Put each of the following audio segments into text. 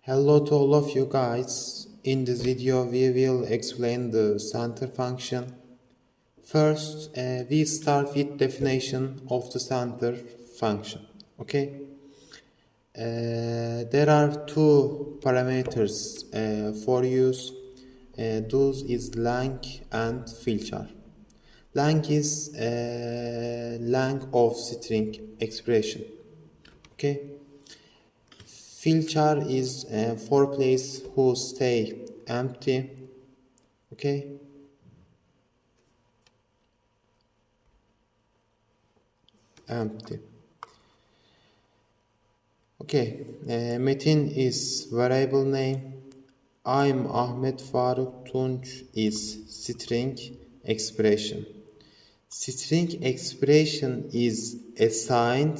Hello to all of you guys. In this video we will explain the center function. First we start with definition of the center function. Okay. There are two parameters for use. Those is length and filter. Length is length of string expression. Okay. Filter is for place who stay empty. Okay. Empty. Okay. Metin is variable name. I'm Ahmet Faruk Tunç is string expression. String expression is assigned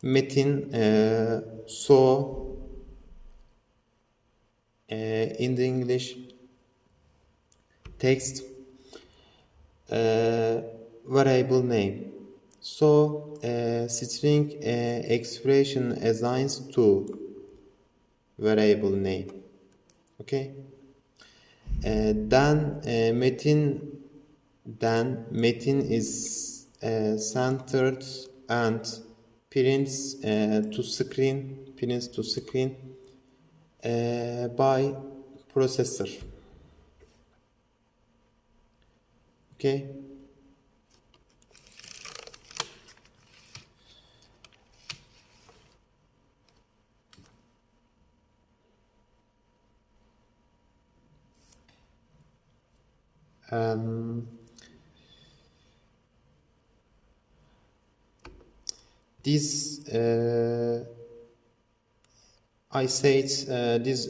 Metin so in the English text variable name. So string expression assigns to variable name. Okay. Then Metin is centered and prints to screen by processor. Okay. This I said this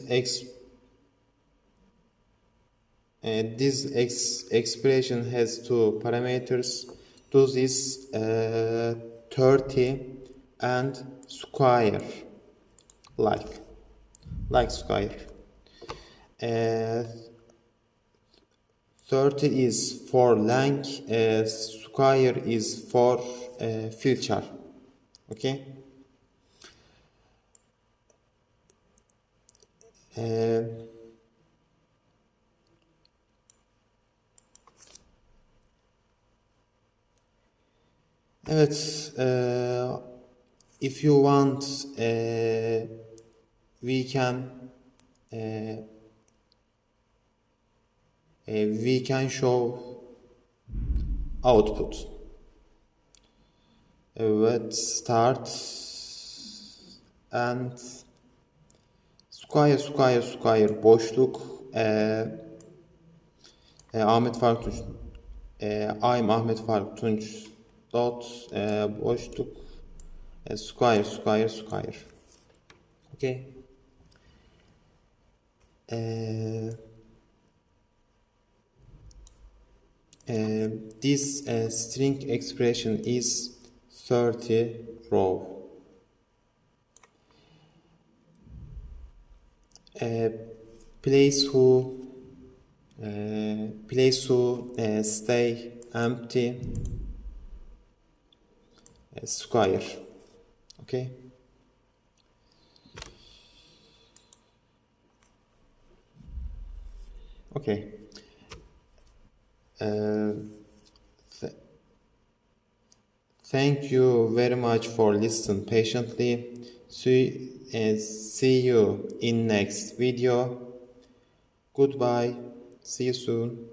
expression has two parameters. Those is 30 and square, like square. 30 is for length, square is for filter. Okay. Evet, if you want, we can show output. Evet, start and square boşluk Ahmet Faruk Tunç I'm Ahmet Faruk Tunç dot boşluk square. Okay. This string expression is 30 row. Place who stay empty square. Okay. Okay. Thank you very much for listening patiently. See you in next video. Goodbye. See you soon.